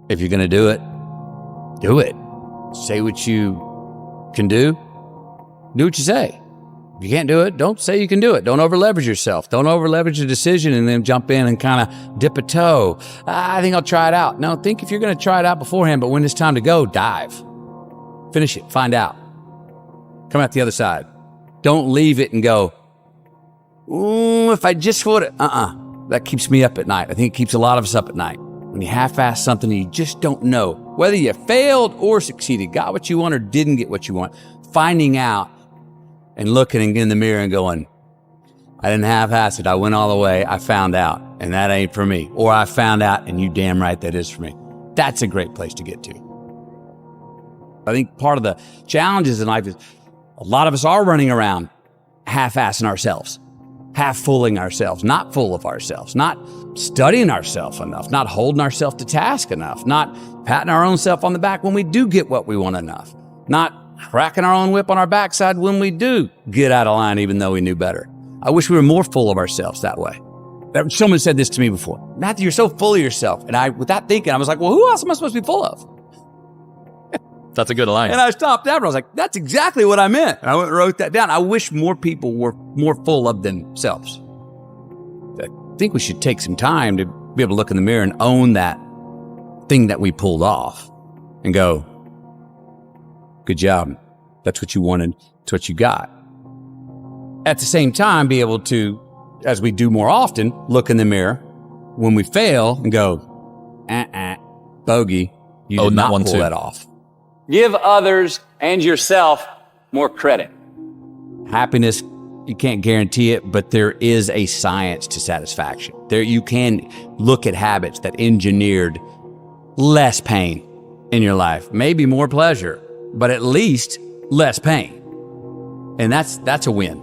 If you're going to do it, do it. Say what you can do. Do what you say. If you can't do it, don't say you can do it. Don't over leverage yourself. Don't over leverage a decision and then jump in and kind of dip a toe. I think I'll try it out. No, think if you're going to try it out beforehand, but when it's time to go, dive. Finish it. Find out. Come out the other side. Don't leave it and go, if I just would it. That keeps me up at night. I think it keeps a lot of us up at night. When you half-ass something and you just don't know whether you failed or succeeded, got what you want or didn't get what you want, finding out and looking in the mirror and going, I didn't half-ass it. I went all the way. I found out, and that ain't for me. Or I found out, and you damn right that is for me. That's a great place to get to. I think part of the challenges in life is a lot of us are running around half-assing ourselves, half-fooling ourselves, not full of ourselves, not studying ourselves enough, not holding ourselves to task enough, not patting our own self on the back when we do get what we want enough, not cracking our own whip on our backside when we do get out of line even though we knew better. I wish we were more full of ourselves that way. Someone said this to me before. Matthew, you're so full of yourself. And I, without thinking, I was like, well, who else am I supposed to be full of? That's a good line. And I stopped after. I was like, that's exactly what I meant. And I went and wrote that down. I wish more people were more full of themselves. I think we should take some time to be able to look in the mirror and own that thing that we pulled off and go, good job. That's what you wanted. That's what you got. At the same time, be able to, as we do more often, look in the mirror when we fail and go, bogey, you did not pull that off. Give others and yourself more credit. Happiness, you can't guarantee it, but there is a science to satisfaction. There, you can look at habits that engineered less pain in your life, maybe more pleasure, but at least less pain. And that's a win.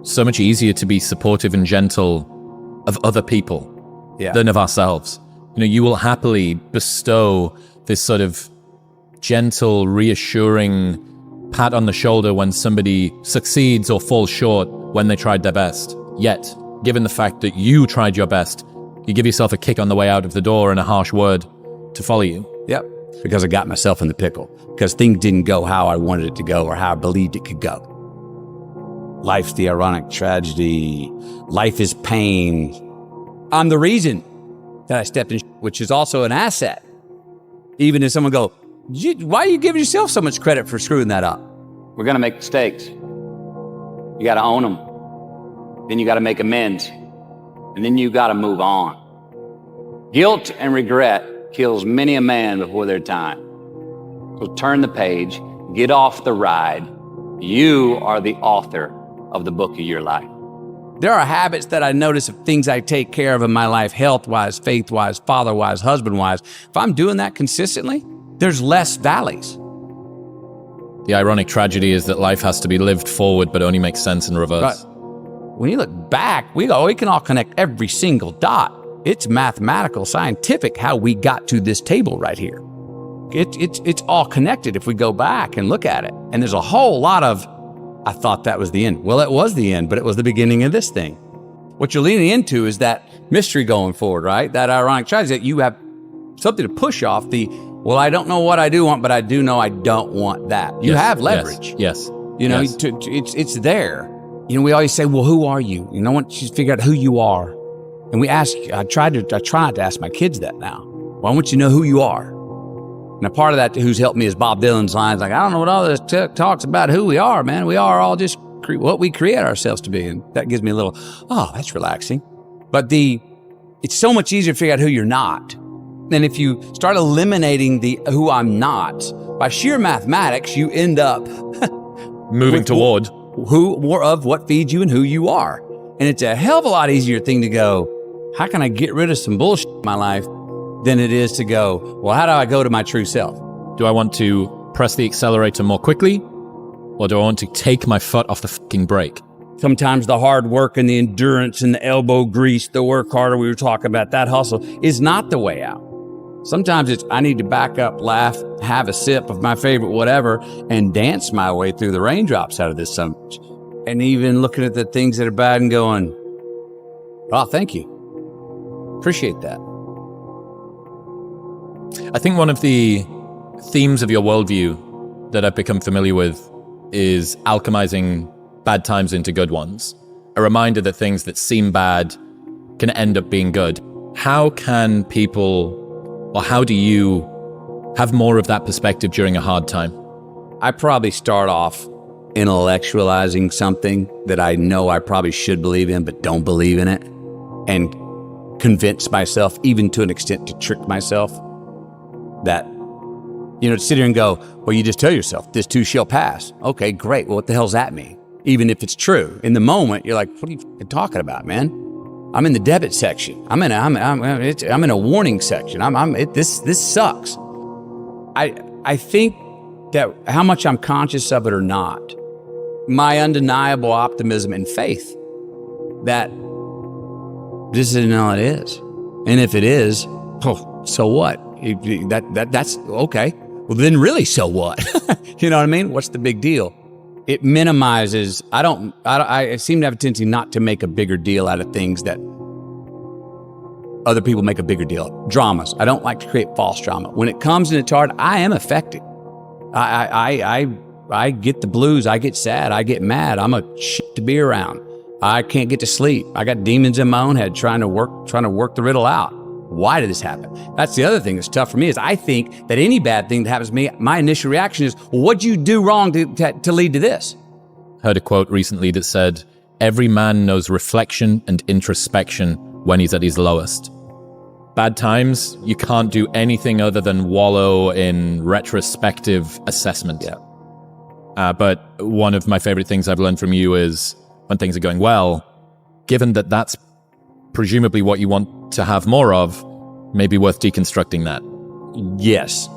So much easier to be supportive and gentle of other people than of ourselves. You know, you will happily bestow this sort of gentle, reassuring pat on the shoulder when somebody succeeds or falls short when they tried their best. Yet, given the fact that you tried your best, you give yourself a kick on the way out of the door and a harsh word to follow you. Yep. Because I got myself in the pickle. Because things didn't go how I wanted it to go or how I believed it could go. Life's the ironic tragedy. Life is pain. I'm the reason that I stepped in, which is also an asset. Even if someone go, why are you giving yourself so much credit for screwing that up? We're going to make mistakes. You got to own them. Then you got to make amends. And then you got to move on. Guilt and regret kills many a man before their time. So turn the page, get off the ride. You are the author of the book of your life. There are habits that I notice of things I take care of in my life, health-wise, faith-wise, father-wise, husband-wise. If I'm doing that consistently, there's less valleys. The ironic tragedy is that life has to be lived forward, but only makes sense in reverse. Right. When you look back, we can all connect every single dot. It's mathematical, scientific how we got to this table right here. It's all connected if we go back and look at it. And there's a whole lot of, I thought that was the end. Well, it was the end, but it was the beginning of this thing. What you're leaning into is that mystery going forward, right? That ironic tragedy that you have something to push off the, well, I don't know what I do want, but I do know I don't want that. You have leverage. Yes. You know, it's there. You know, we always say, well, who are you? You know, once you figure out who you are. And we ask, I try not to ask my kids that now. Well, I want you to know who you are. And a part of that who's helped me is Bob Dylan's lines, like, I don't know what all this talks about who we are, man. We are all just what we create ourselves to be. And that gives me a little, oh, that's relaxing. But it's so much easier to figure out who you're not. And if you start eliminating the who I'm not, by sheer mathematics, you end up moving toward who more of what feeds you and who you are. And it's a hell of a lot easier thing to go, how can I get rid of some bullshit in my life than it is to go, well, how do I go to my true self? Do I want to press the accelerator more quickly? Or do I want to take my foot off the fucking brake? Sometimes the hard work and the endurance and the elbow grease, the work harder we were talking about, that hustle is not the way out. Sometimes it's, I need to back up, laugh, have a sip of my favorite whatever, and dance my way through the raindrops out of this summer. And even looking at the things that are bad and going, oh, thank you. Appreciate that. I think one of the themes of your worldview that I've become familiar with is alchemizing bad times into good ones. A reminder that things that seem bad can end up being good. How can people, or how do you have more of that perspective during a hard time? I probably start off intellectualizing something that I know I probably should believe in, but don't believe in it, and convince myself, even to an extent to trick myself, that, to sit here and go, well, you just tell yourself, this too shall pass. Okay, great. Well, what the hell's that mean? Even if it's true. In the moment, you're like, what are you talking about, man? I'm in the debit section. I'm in a warning section. This sucks. I think that how much I'm conscious of it or not, my undeniable optimism and faith that this isn't all it is. And if it is, so what? That's okay. Well, then really, so what? You know what I mean? What's the big deal? It minimizes. I seem to have a tendency not to make a bigger deal out of things that other people make a bigger deal of. Dramas. I don't like to create false drama. When it comes and it's hard, I am affected. I get the blues. I get sad. I get mad. I'm a shit to be around. I can't get to sleep. I got demons in my own head trying to work the riddle out. Why did this happen? That's the other thing that's tough for me is I think that any bad thing that happens to me, my initial reaction is, well, what'd you do wrong to lead to this? I heard a quote recently that said, every man knows reflection and introspection when he's at his lowest. Bad times, you can't do anything other than wallow in retrospective assessment. Yeah. But one of my favorite things I've learned from you is when things are going well, given that that's presumably what you want to have more of, maybe worth deconstructing that. Yes.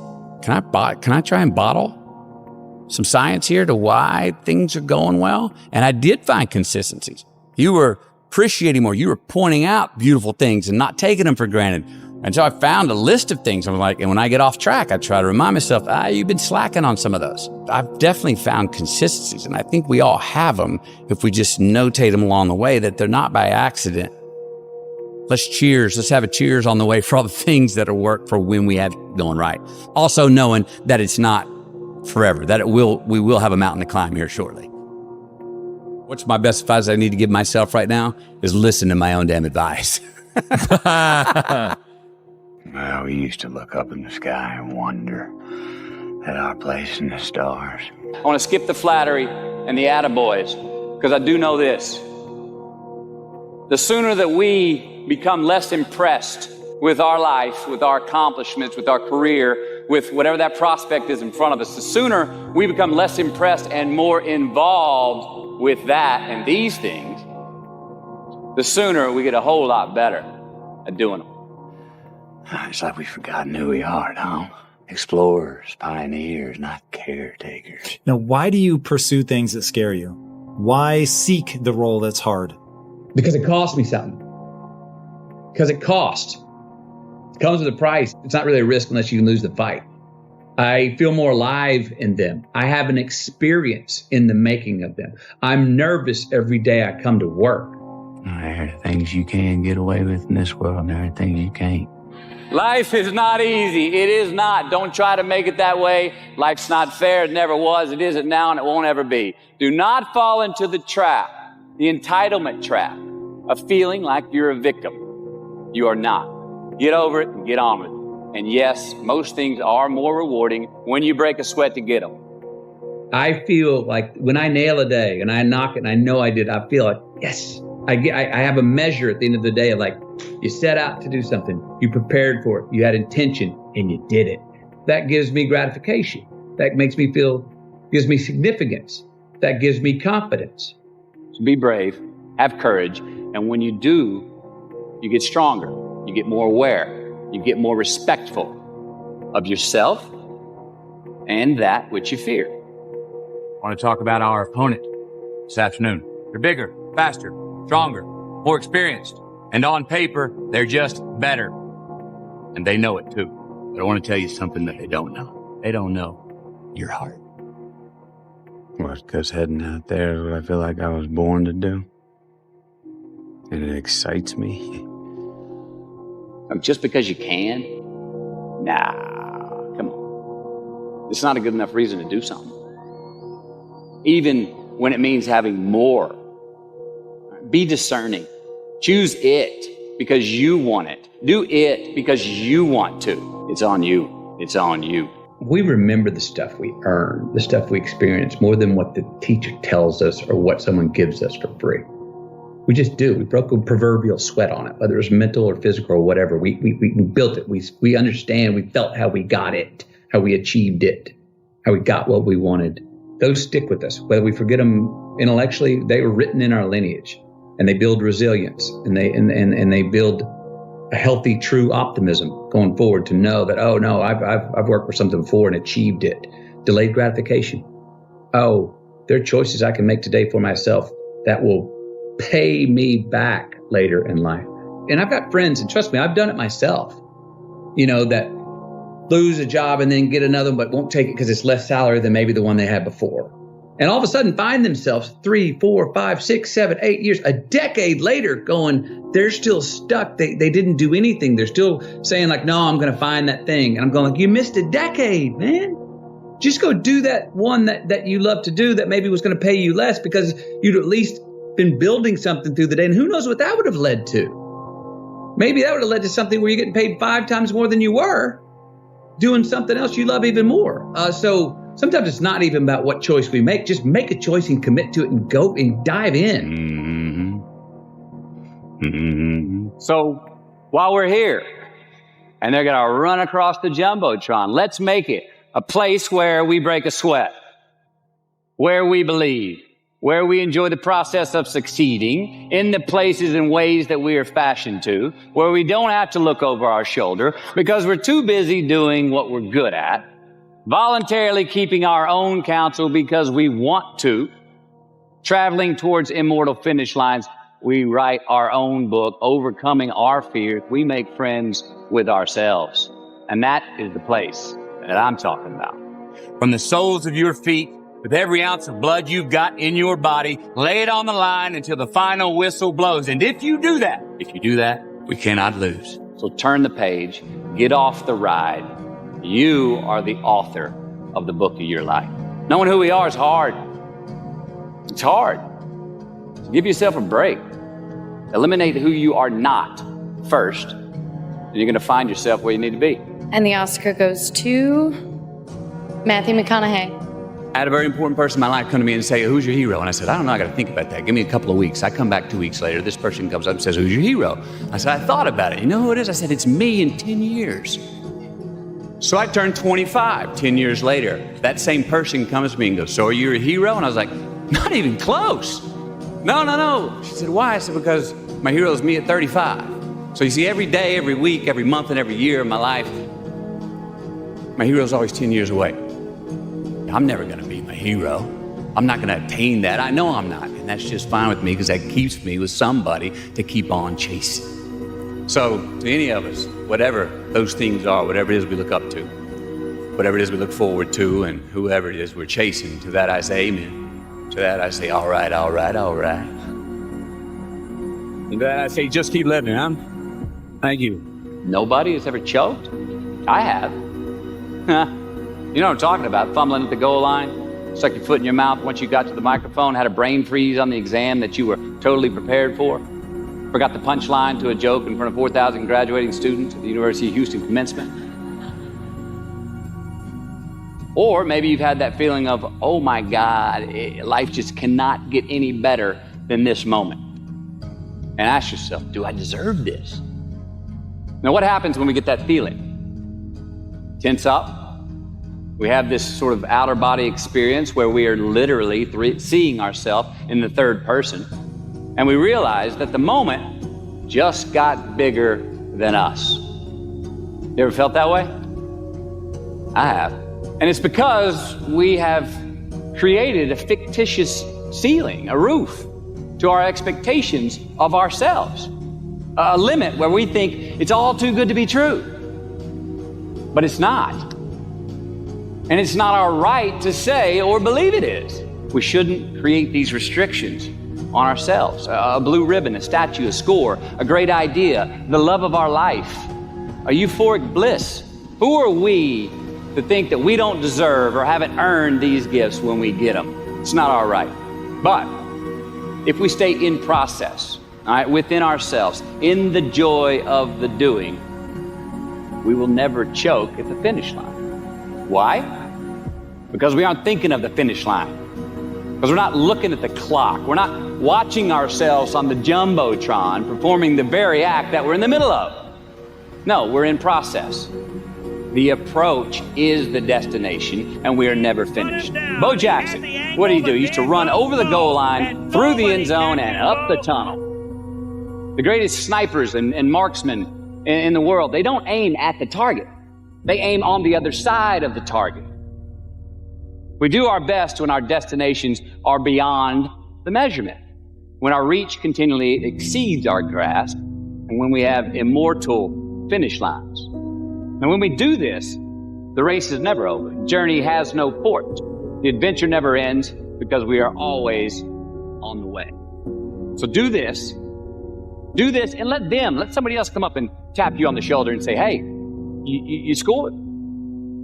Can I try and bottle some science here to why things are going well? And I did find consistencies. You were appreciating more. You were pointing out beautiful things and not taking them for granted. And so I found a list of things. I'm like, and when I get off track, I try to remind myself, you've been slacking on some of those. I've definitely found consistencies, and I think we all have them if we just notate them along the way, that they're not by accident. Let's cheers. Let's have a cheers on the way for all the things that will work for when we have going right. Also knowing that it's not forever, that we will have a mountain to climb here shortly. What's my best advice I need to give myself right now is listen to my own damn advice. Well, we used to look up in the sky and wonder at our place in the stars. I want to skip the flattery and the attaboys, because I do know this. The sooner that we become less impressed with our life, with our accomplishments, with our career, with whatever that prospect is in front of us, the sooner we become less impressed and more involved with that and these things, the sooner we get a whole lot better at doing them. It's like we've forgotten who we are now. Explorers, pioneers, not caretakers. Now, why do you pursue things that scare you? Why seek the role that's hard? Because it costs me something. Because it costs. It comes with a price. It's not really a risk unless you can lose the fight. I feel more alive in them. I have an experience in the making of them. I'm nervous every day I come to work. There are things you can get away with in this world, and there are things you can't. Life is not easy. It is not. Don't try to make it that way. Life's not fair. It never was. It isn't now, and it won't ever be. Do not fall into the trap, the entitlement trap, of feeling like you're a victim. You are not. Get over it and get on with it. And yes, most things are more rewarding when you break a sweat to get them. I feel like when I nail a day and I knock it and I know I did, I feel like, yes. I have a measure at the end of the day of like, you set out to do something, you prepared for it, you had intention, and you did it. That gives me gratification. That makes me feel, gives me significance. That gives me confidence. So be brave, have courage, and when you do, you get stronger, you get more aware, you get more respectful of yourself and that which you fear. I want to talk about our opponent this afternoon. They're bigger, faster, stronger, more experienced, and on paper, they're just better. And they know it too. But I want to tell you something that they don't know. They don't know your heart. Well, it's because heading out there is what I feel like I was born to do. And it excites me. Just because you can? Nah. it's not a good enough reason to do something. Even when it means having more. Be discerning. Choose it because you want it. Do it because you want to. It's on you. It's on you. We remember the stuff we earn, the stuff we experience, more than what the teacher tells us or what someone gives us for free. We just do. We broke a proverbial sweat on it, whether it was mental or physical or whatever. We built it. We understand. We felt how we got it, how we achieved it, how we got what we wanted. Those stick with us. Whether we forget them intellectually, they were written in our lineage, and they build resilience, and they build a healthy, true optimism going forward to know that, oh no, I've worked for something before and achieved it. Delayed gratification. Oh, there are choices I can make today for myself that will pay me back later in life. And I've got friends, and trust me, I've done it myself, that lose a job and then get another, but won't take it because it's less salary than maybe the one they had before. And all of a sudden find themselves 3, 4, 5, 6, 7, 8 years, a decade later going, they're still stuck. They didn't do anything. They're still saying like, no, I'm going to find that thing. And I'm going like, you missed a decade, man. Just go do that one that you love to do that maybe was going to pay you less because you'd at least been building something through the day. And who knows what that would have led to? Maybe that would have led to something where you're getting paid 5 times more than you were doing something else you love even more. So sometimes it's not even about what choice we make. Just make a choice and commit to it and go and dive in. So while we're here and they're going to run across the Jumbotron, let's make it a place where we break a sweat, where we believe, where we enjoy the process of succeeding in the places and ways that we are fashioned to, where we don't have to look over our shoulder because we're too busy doing what we're good at, voluntarily keeping our own counsel because we want to, traveling towards immortal finish lines. We write our own book, overcoming our fears. We make friends with ourselves. And that is the place that I'm talking about. From the soles of your feet, with every ounce of blood you've got in your body, lay it on the line until the final whistle blows. And if you do that, we cannot lose. So turn the page, get off the ride. You are the author of the book of your life. Knowing who we are is hard. It's hard. So give yourself a break. Eliminate who you are not first, and you're going to find yourself where you need to be. And the Oscar goes to Matthew McConaughey. I had a very important person in my life come to me and say, who's your hero? And I said, I don't know, I got to think about that. Give me a couple of weeks. I come back 2 weeks later. This person comes up and says, who's your hero? I said, I thought about it. You know who it is? I said, it's me in 10 years. So I turned 25 10 years later. That same person comes to me and goes, so are you a hero? And I was like, not even close. No. She said, why? I said, because my hero is me at 35. So you see, every day, every week, every month, and every year of my life, my hero is always 10 years away. I'm never going to be my hero. I'm not going to attain that. I know I'm not. And that's just fine with me because that keeps me with somebody to keep on chasing. So to any of us, whatever those things are, whatever it is we look up to, whatever it is we look forward to, and whoever it is we're chasing, to that I say amen. To that I say, all right. To that I say, just keep living, huh? Thank you. Nobody has ever choked? I have. You know what I'm talking about, fumbling at the goal line, stuck your foot in your mouth once you got to the microphone, had a brain freeze on the exam that you were totally prepared for, forgot the punchline to a joke in front of 4,000 graduating students at the University of Houston commencement. Or maybe you've had that feeling of, oh my God, life just cannot get any better than this moment. And ask yourself, do I deserve this? Now, what happens when we get that feeling? Tense up. We have this sort of outer body experience where we are literally seeing ourselves in the third person. And we realize that the moment just got bigger than us. You ever felt that way? I have. And it's because we have created a fictitious ceiling, a roof to our expectations of ourselves. A limit where we think it's all too good to be true. But it's not. And it's not our right to say or believe it is. We shouldn't create these restrictions on ourselves. A blue ribbon, a statue, a score, a great idea, the love of our life, a euphoric bliss. Who are we to think that we don't deserve or haven't earned these gifts when we get them. It's not our right. But if we stay in process, all right, within ourselves, in the joy of the doing, we will never choke at the finish line. Why? Because we aren't thinking of the finish line. Because we're not looking at the clock. We're not watching ourselves on the Jumbotron performing the very act that we're in the middle of. No, we're in process. The approach is the destination, and we are never finished. Bo Jackson, what did he do? He used to run over the goal line, through the end zone, and up the tunnel. The greatest snipers and marksmen in the world, they don't aim at the target. They aim on the other side of the target. We do our best when our destinations are beyond the measurement, when our reach continually exceeds our grasp, and when we have immortal finish lines. And when we do this, the race is never over. The journey has no port. The adventure never ends because we are always on the way. So do this, and let somebody else come up and tap you on the shoulder and say, hey, you scored.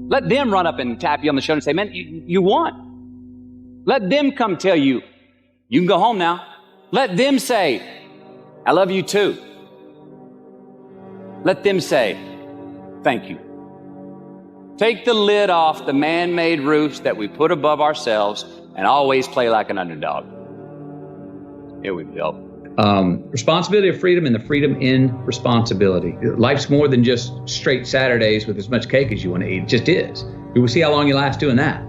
Let them run up and tap you on the shoulder and say, man, you won. Let them come tell you, you can go home now. Let them say, I love you too. Let them say, thank you. Take the lid off the man-made roofs that we put above ourselves and always play like an underdog. Here we go. Responsibility of freedom and the freedom in responsibility. Life's more than just straight Saturdays with as much cake as you want to eat. It just is. You will see how long you last doing that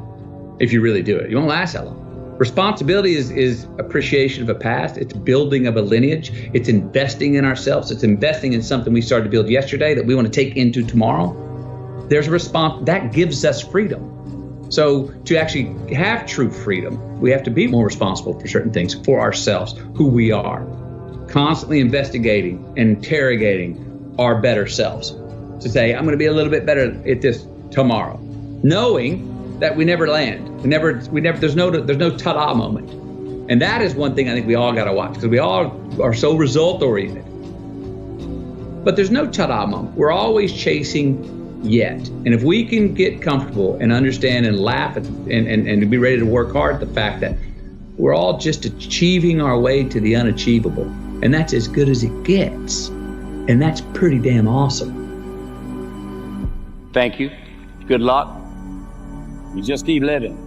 if you really do it. You won't last that long. Responsibility is appreciation of a past. It's building of a lineage. It's investing in ourselves. It's investing in something we started to build yesterday that we want to take into tomorrow. There's a response that gives us freedom. So to actually have true freedom, we have to be more responsible for certain things, for ourselves, who we are, constantly investigating and interrogating our better selves to say, I'm going to be a little bit better at this tomorrow, knowing that we never land. There's no ta-da moment. And that is one thing I think we all got to watch, because we all are so result oriented. But there's no ta-da moment. We're always chasing yet. And if we can get comfortable and understand and laugh at, and be ready to work hard at the fact that we're all just achieving our way to the unachievable, and that's as good as it gets, and that's pretty damn awesome. Thank you. Good luck. You just keep living.